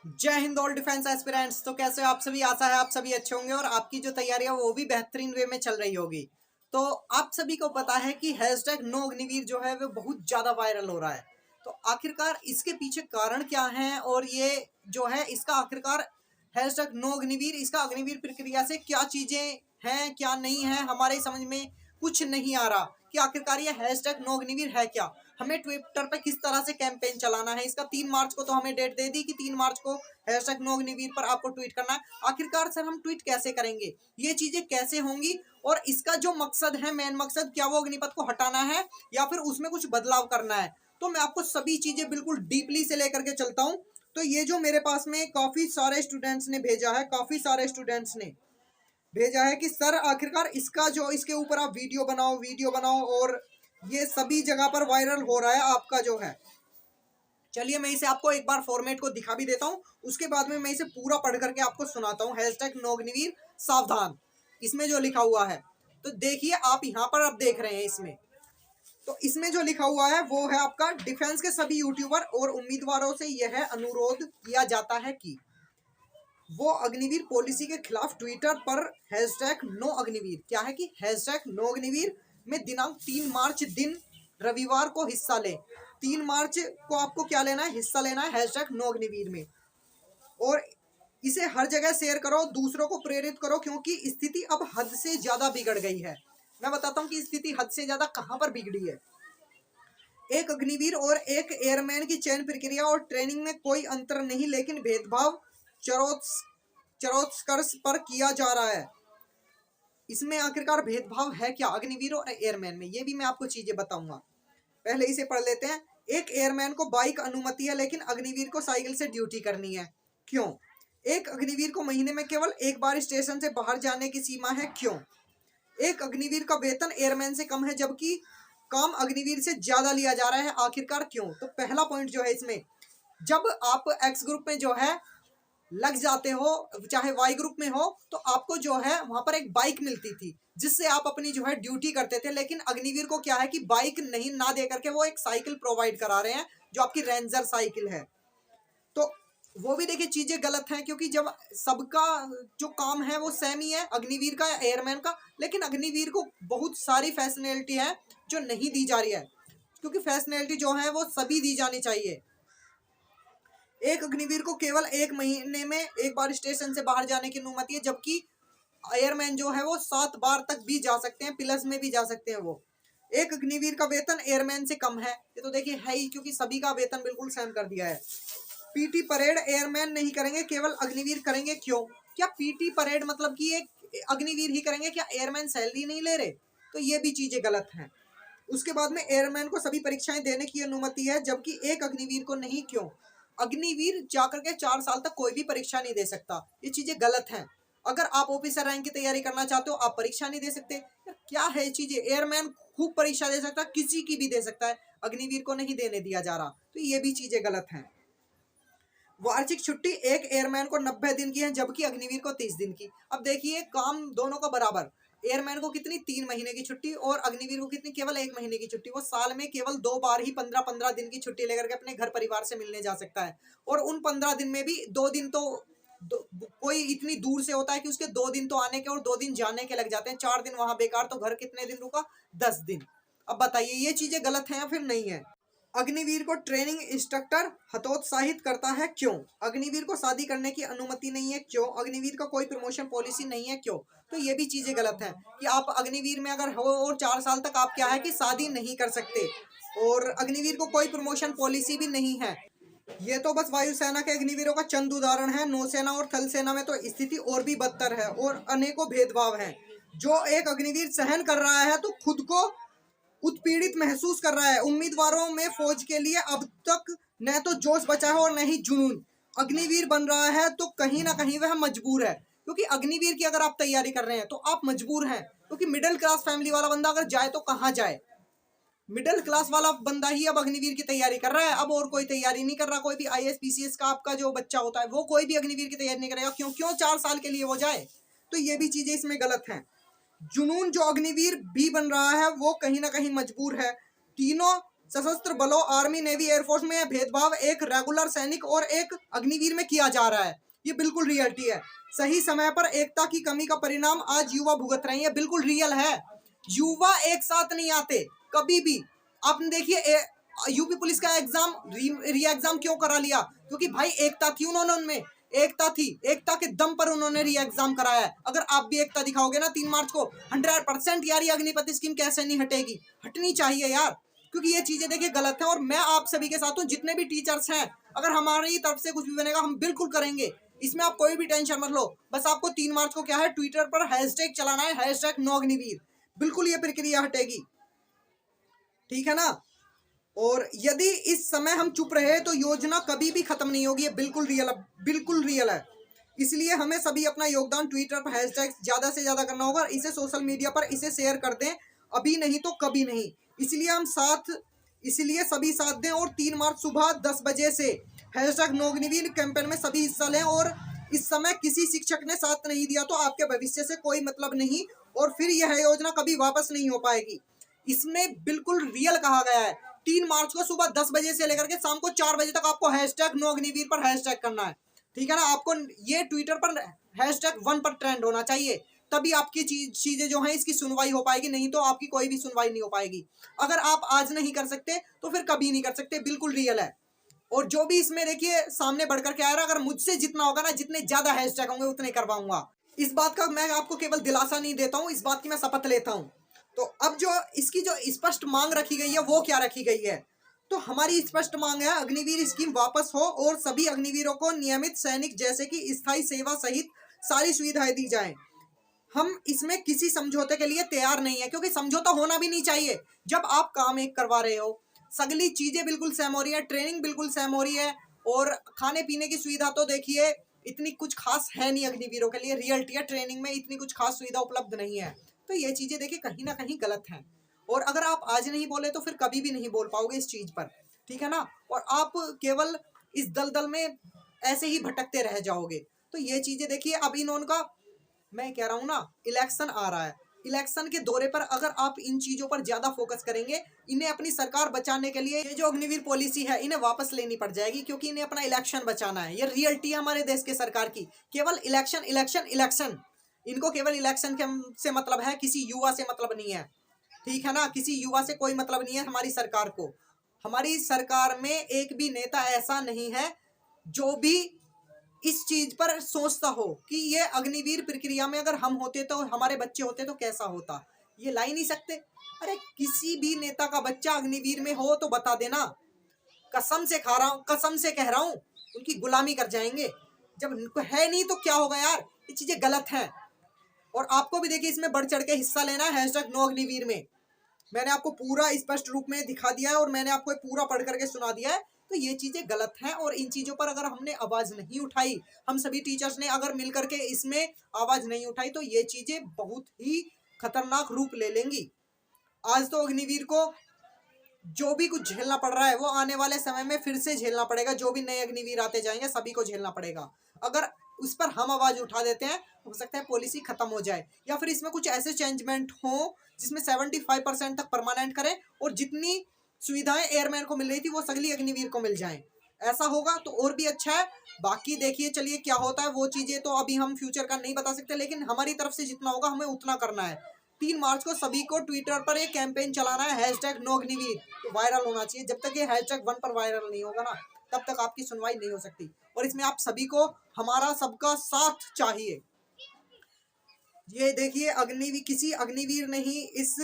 जय Hind all defence aspirants. तो कैसे हो आप सभी? आशा है आप सभी अच्छे होंगे और आपकी जो तैयारी है वो भी बेहतरीन वे में चल रही होगी। तो आप सभी को पता है कि हैशटैग नो अग्निवीर जो है वो बहुत ज्यादा वायरल हो रहा है। तो आखिरकार इसके पीछे कारण क्या है और ये जो है इसका आखिरकार हैशटैग नो अग्निवीर, इसका अग्निवीर प्रक्रिया से क्या चीजें हैं क्या नहीं है, हमारे समझ में कुछ नहीं आ रहा कि आखिरकार ये हैशटैग नो अग्निवीर है क्या। हमें ट्विटर पे किस तरह से कैंपेन चलाना है, इसका 3 मार्च को तो हमें डेट दे दी कि 3 मार्च को हैशटैग नो अग्निवीर पर आपको ट्वीट करना है। आखिरकार सर हम ट्वीट कैसे करेंगे, ये चीजें कैसे होंगी और इसका जो मकसद है, मेन मकसद, क्या वो अग्निपथ को हटाना है या फिर उसमें कुछ बदलाव करना है। तो मैं आपको सभी चीजें बिल्कुल डीपली से लेकर के चलता हूँ। तो ये जो मेरे पास में काफी सारे स्टूडेंट्स ने भेजा है, काफी सारे स्टूडेंट्स ने भेजा है कि सर आखिरकार इसका जो इसके ऊपर आप वीडियो बनाओ और ये सभी जगह पर वायरल हो रहा है आपका जो है। चलिए मैं इसे आपको एक बार फॉर्मेट को दिखा भी देता हूँ, उसके बाद में मैं इसे पूरा पढ़ करके आपको सुनाता हूँ। हैशटैग नो अग्निवीर सावधान, इसमें जो लिखा हुआ है तो देखिए आप यहाँ पर आप देख रहे हैं इसमें। तो इसमें जो लिखा हुआ है वो है आपका, डिफेंस के सभी यूट्यूबर और उम्मीदवारों से यह अनुरोध किया जाता है कि वो अग्निवीर पॉलिसी के खिलाफ ट्विटर पर हैशटैग नो अग्निवीर, क्या है कि हैशटैग नो अग्निवीर में दिनांक 3 मार्च दिन रविवार को हिस्सा लें। 3 मार्च को आपको क्या लेना है, हिस्सा लेना है हैशटैग नो अग्निवीर में। और इसे हर जगह शेयर करो, दूसरों को प्रेरित करो, क्योंकि स्थिति अब हद से ज्यादा बिगड़ गई है। मैं बताता हूँ कि स्थिति हद से ज्यादा कहाँ पर बिगड़ी है। एक अग्निवीर और एक एयरमैन की चयन प्रक्रिया और ट्रेनिंग में कोई अंतर नहीं, लेकिन भेदभाव चरोत्कर्ष पर किया जा रहा है। इसमें आखिरकार भेदभाव है क्या अग्निवीर और एयरमैन में, ये भी मैं आपको चीजें बताऊंगा। पहले इसे पढ़ लेते हैं। एक एयरमैन को बाइक अनुमति है, लेकिन अग्निवीर को साइकिल से ड्यूटी करनी है, क्यों? एक अग्निवीर को महीने में केवल एक बार स्टेशन से बाहर जाने की सीमा है, क्यों? एक अग्निवीर का वेतन एयरमैन से कम है, जबकि काम अग्निवीर से ज्यादा लिया जा रहा है, आखिरकार क्यों? तो पहला पॉइंट जो है इसमें, जब आप एक्स ग्रुप में जो है लग जाते हो, चाहे वाई ग्रुप में हो, तो आपको जो है वहां पर एक बाइक मिलती थी जिससे आप अपनी जो है ड्यूटी करते थे। लेकिन अग्निवीर को क्या है कि बाइक नहीं ना दे करके वो एक साइकिल प्रोवाइड करा रहे हैं जो आपकी रेंजर साइकिल है। तो वो भी देखिए चीजें गलत हैं, क्योंकि जब सबका जो काम है वो सेम ही है, अग्निवीर का या एयरमैन का, लेकिन अग्निवीर को बहुत सारी फैसिलिटी है जो नहीं दी जा रही है, क्योंकि फैसिलिटी जो है वो सभी दी जानी चाहिए। एक अग्निवीर को केवल एक महीने में एक बार स्टेशन से बाहर जाने की अनुमति है, जबकि एयरमैन जो है वो 7 बार तक भी जा सकते हैं, प्लस में भी जा सकते हैं वो। एक अग्निवीर का वेतन एयरमैन से कम है, ये तो देखिए है ही, क्योंकि सभी का वेतन बिल्कुल सेम कर दिया है। पीटी परेड एयरमैन नहीं करेंगे, केवल अग्निवीर करेंगे, क्यों? क्या पीटी परेड मतलब कि एक अग्निवीर ही करेंगे, क्या एयरमैन सैलरी नहीं ले रहे? तो ये भी चीजें गलत हैं। उसके बाद में एयरमैन को सभी परीक्षाएं देने की अनुमति है, जबकि एक अग्निवीर को नहीं, क्यों? अग्निवीर जाकर के 4 साल तक कोई भी परीक्षा नहीं दे सकता, ये चीजें गलत हैं। अगर आप ऑफिसर रैंक की तैयारी करना चाहते हो, आप परीक्षा नहीं दे सकते, यार क्या है चीजें। एयरमैन खूब परीक्षा दे सकता है, किसी की भी दे सकता है, अग्निवीर को नहीं देने दिया जा रहा, तो ये भी चीजें गलत हैं। वार्षिक छुट्टी एक एयरमैन को 90 दिन की है, जबकि अग्निवीर को 30 दिन की। अब देखिए काम दोनों का बराबर, एयरमैन को कितनी 3 महीने की छुट्टी और अग्निवीर को कितनी केवल 1 महीने की छुट्टी। वो साल में केवल 2 बार ही 15-15 दिन की छुट्टी लेकर के अपने घर परिवार से मिलने जा सकता है, और उन 15 दिन में भी 2 दिन तो कोई इतनी दूर से होता है कि उसके 2 दिन तो आने के और 2 दिन जाने के लग जाते हैं, 4 दिन वहां बेकार, तो घर कितने दिन रुका? 10 दिन। अब बताइए ये चीजें गलत हैं या फिर नहीं है? अग्निवीर को ट्रेनिंग इंस्ट्रक्टर हतोत्साहित करता है, क्यों? अग्निवीर को शादी करने की अनुमति नहीं है, क्यों? अग्निवीर का कोई प्रमोशन पॉलिसी नहीं है, क्यों? तो ये भी चीजें गलत हैं कि आप अग्निवीर में अगर हो और 4 साल तक आप क्या है कि शादी नहीं कर सकते, और अग्निवीर को कोई प्रमोशन पॉलिसी भी नहीं है। ये तो बस वायुसेना के अग्निवीरों का चंद उदाहरण है, नौसेना और थल सेना में तो स्थिति और भी बदतर है और अनेकों भेदभाव हैं। जो एक अग्निवीर सहन कर रहा है तो खुद को उत्पीड़ित महसूस कर रहा है। उम्मीदवारों में फौज के लिए अब तक न तो जोश बचा है और न ही जुनून। अग्निवीर बन रहा है तो कहीं ना कहीं वह मजबूर है, क्योंकि अग्निवीर की अगर आप तैयारी कर रहे हैं तो आप मजबूर हैं, क्योंकि मिडिल क्लास फैमिली वाला बंदा अगर जाए तो कहाँ जाए? मिडिल क्लास वाला बंदा ही अब अग्निवीर की तैयारी कर रहा है, अब और कोई तैयारी नहीं कर रहा। कोई भी आईएएस पीसीएस का आपका जो बच्चा होता है वो कोई भी अग्निवीर की तैयारी नहीं करेगा, क्यों? क्यों 4 साल के लिए वो जाए? तो ये भी चीजें इसमें गलत हैं। जुनून जो अग्निवीर भी बन रहा है वो कहीं ना कहीं मजबूर है। तीनों सशस्त्र बलों, आर्मी, नेवी, एयरफोर्स में भेदभाव एक रेगुलर सैनिक और एक अग्निवीर में किया जा रहा है। ये बिल्कुल रियलिटी है। सही समय पर एकता की कमी का परिणाम आज युवा भुगत रहे हैं। ये बिल्कुल रियल है। युवा एक साथ नहीं आते कभी भी। आपने देखिए यूपी पुलिस का एग्जाम री एग्जाम क्यों करा लिया? क्योंकि भाई एकता थी उनमें, एकता थी, एकता के दम पर उन्होंने री एग्जाम कराया है। अगर आप भी एकता दिखाओगे ना 3 मार्च को 100% यार ये अग्निपथ स्कीम कैसे नहीं हटेगी? हटनी चाहिए यार, क्योंकि ये चीजें देखिए गलत है। और मैं आप सभी के साथ हूँ, जितने भी टीचर्स हैं, अगर हमारी तरफ से कुछ भी बनेगा हम बिल्कुल करेंगे। इसमें आप कोई भी टेंशन मत लो। बस आपको 3 मार्च को क्या है, ट्विटर पर हैशटैग चलाना है, हैशटैग नो अग्निवीर। बिल्कुल ये प्रक्रिया हटेगी, ठीक है ना। और यदि इस समय हम चुप रहे तो योजना कभी भी खत्म नहीं होगी। ये बिल्कुल रियल है, बिल्कुल रियल है। इसलिए हमें सभी अपना योगदान ट्विटर पर हैशटैग ज्यादा से ज्यादा करना होगा। इसे सोशल मीडिया पर इसे शेयर कर दें, अभी नहीं तो कभी नहीं। इसलिए सभी साथ दें और 3 मार्च सुबह 10 बजे से हैशटैग नो अग्निवीर कैंपेन में सभी हिस्सा लें। और इस समय किसी शिक्षक ने साथ नहीं दिया तो आपके भविष्य से कोई मतलब नहीं, और फिर यह योजना कभी वापस नहीं हो पाएगी। इसमें बिल्कुल रियल कहा गया है। 3 मार्च को सुबह 10 बजे से लेकर के शाम को 4 बजे तक आपको हैशटैग नो अग्निवीर पर हैशटैग करना है, ठीक है ना। आपको ये ट्विटर पर हैशटैग 1 पर ट्रेंड होना चाहिए, तभी आपकी चीजें जो हैं इसकी सुनवाई हो पाएगी, नहीं तो आपकी कोई भी सुनवाई नहीं हो पाएगी। अगर आप आज नहीं कर सकते तो फिर कभी नहीं कर सकते, बिल्कुल रियल है। और जो भी इसमें देखिए सामने बढ़कर के आ रहा है, अगर मुझसे जितना होगा ना, जितने ज्यादा हैशटैग होंगे उतने करवाऊंगा। इस बात का मैं आपको केवल दिलासा नहीं देता हूँ, इस बात की मैं शपथ लेता हूँ। तो अब जो इसकी जो स्पष्ट मांग रखी गई है वो क्या रखी गई है? तो हमारी स्पष्ट मांग है अग्निवीर स्कीम वापस हो और सभी अग्निवीरों को नियमित सैनिक जैसे कि स्थायी सेवा सहित सारी सुविधाएं दी जाएं। हम इसमें किसी समझौते के लिए तैयार नहीं है, क्योंकि समझौता होना भी नहीं चाहिए। जब आप काम एक करवा रहे हो, सगली चीजें बिल्कुल सेम हो रही है, ट्रेनिंग बिल्कुल सेम हो रही है, और खाने पीने की सुविधा तो देखिए इतनी कुछ खास है नहीं अग्निवीरों के लिए। रियलिटी है, ट्रेनिंग में इतनी कुछ खास सुविधा उपलब्ध नहीं है। तो ये चीजें देखिए कहीं ना कहीं गलत हैं। और अगर आप आज नहीं बोले तो फिर कभी भी नहीं बोल पाओगे इस चीज पर, ठीक है ना। और आप केवल इस दलदल में ऐसे ही भटकते रह जाओगे। तो ये चीजें देखिए, अब इन्होंने मैं कह रहा हूँ ना, इलेक्शन आ रहा है, इलेक्शन के दौरे पर अगर आप इन चीजों पर ज्यादा फोकस करेंगे, इन्हें अपनी सरकार बचाने के लिए ये जो अग्निवीर पॉलिसी है इन्हें वापस लेनी पड़ जाएगी, क्योंकि इन्हें अपना इलेक्शन बचाना है। ये रियलिटी है हमारे देश के सरकार की, केवल इलेक्शन इलेक्शन इलेक्शन। इनको केवल इलेक्शन के से मतलब है, किसी युवा से मतलब नहीं है, ठीक है ना। किसी युवा से कोई मतलब नहीं है हमारी सरकार को। हमारी सरकार में एक भी नेता ऐसा नहीं है जो भी इस चीज पर सोचता हो कि ये अग्निवीर प्रक्रिया में अगर हम होते तो, हमारे बच्चे होते तो कैसा होता। ये ला ही नहीं सकते। अरे किसी भी नेता का बच्चा अग्निवीर में हो तो बता देना, कसम से खा रहा हूँ, कसम से कह रहा हूँ, उनकी गुलामी कर जाएंगे। जब उनको है नहीं तो क्या होगा यार, ये चीजें गलत हैं। और आपको भी देखिए इसमें बढ़ चढ़ के हिस्सा लेना है हैशटैग नो अग्निवीर में। मैंने आपको पूरा स्पष्ट रूप में दिखा दिया है और मैंने आपको पूरा पढ़ करके सुना दिया है। तो ये चीजें गलत हैं, और इन चीजों पर अगर हमने आवाज नहीं उठाई, हम सभी टीचर्स ने अगर मिल करके इसमें आवाज नहीं उठाई, तो ये चीजें बहुत ही खतरनाक रूप ले लेंगी। आज तो अग्निवीर को जो भी कुछ झेलना पड़ रहा है वो आने वाले समय में फिर से झेलना पड़ेगा। जो भी नए अग्निवीर आते जाएंगे सभी को झेलना पड़ेगा। अगर उस पर हम आवाज उठा देते हैं, हो सकता है पॉलिसी खत्म हो जाए, या फिर इसमें कुछ ऐसे चेंजमेंट हो जिसमें 75% तक परमानेंट करें, और जितनी सुविधाएं एयरमैन को मिल रही थी वो सगली अग्निवीर को मिल जाएं। ऐसा होगा तो और भी अच्छा है। बाकी देखिए चलिए क्या होता है, वो चीजें तो अभी हम फ्यूचर का नहीं बता सकते, लेकिन हमारी तरफ से जितना होगा हमें उतना करना है। 3 मार्च को सभी को ट्विटर पर एक कैंपेन चलाना है हैशटैग नो अग्निवीर, तो वायरल होना चाहिए। जब तक ये हैशटैग 1 पर वायरल नहीं होगा ना, तब तक आपकी सुनवाई नहीं हो सकती। और इसमें आप सभी को हमारा सबका साथ चाहिए। ये देखिए अग्निवीर, किसी अग्निवीर नहीं, इस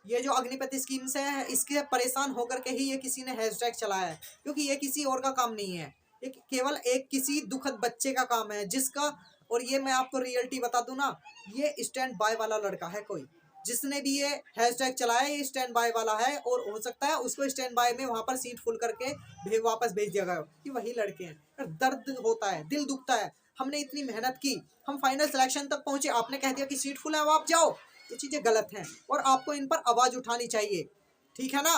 ये जो अग्निपथ स्कीम से है इसके परेशान होकर के ही ये किसी ने हैशटैग चलाया है, क्योंकि ये किसी और का काम नहीं है। ये केवल एक किसी दुखद बच्चे का काम है जिसका, और ये मैं आपको रियलिटी बता दूं ना, ये स्टैंड बाय वाला लड़का है कोई, जिसने भी ये हैशटैग चलाया ये स्टैंड बाय वाला है। और हो सकता है उसको स्टैंड बाय में वहां पर सीट फुल करके वापस भेज दिया गया हो। ये वही लड़के हैं। दर्द होता है, दिल दुखता है। हमने इतनी मेहनत की, हम फाइनल सिलेक्शन तक पहुंचे, आपने कह दिया कि सीट फुल है अब आप जाओ। ये चीजें गलत हैं और आपको इन पर आवाज उठानी चाहिए, ठीक है ना।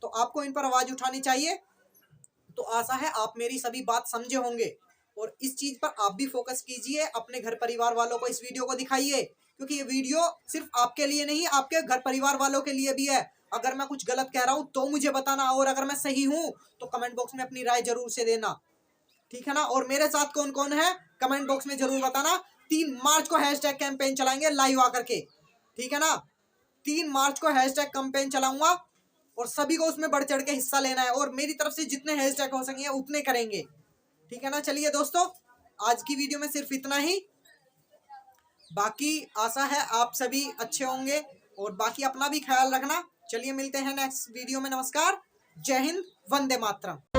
तो आपको इन पर आवाज उठानी चाहिए। तो आशा है आप मेरी सभी बात समझे होंगे। और इस चीज पर आप भी फोकस कीजिए, अपने घर परिवार वालों को इस वीडियो को दिखाइए, क्योंकि ये वीडियो सिर्फ आपके लिए नहीं, आपके घर परिवार वालों के लिए भी है। अगर मैं कुछ गलत कह रहा हूं तो मुझे बताना, और अगर मैं सही हूं तो कमेंट बॉक्स में अपनी राय जरूर से देना, ठीक है ना। और मेरे साथ कौन कौन है कमेंट बॉक्स में जरूर बताना। 3 मार्च को हैशटैग कैंपेन चलाएंगे लाइव आकर के, ठीक है ना। 3 मार्च को हैशटैग कैंपेन चलाऊंगा और सभी को उसमें बढ़ चढ़ के हिस्सा लेना है, और मेरी तरफ से जितने हैशटैग हो सकेंगे उतने करेंगे, ठीक है ना। चलिए दोस्तों, आज की वीडियो में सिर्फ इतना ही। बाकी आशा है आप सभी अच्छे होंगे, और बाकी अपना भी ख्याल रखना। चलिए मिलते हैं नेक्स्ट वीडियो में। नमस्कार, जय हिंद, वंदे मातरम।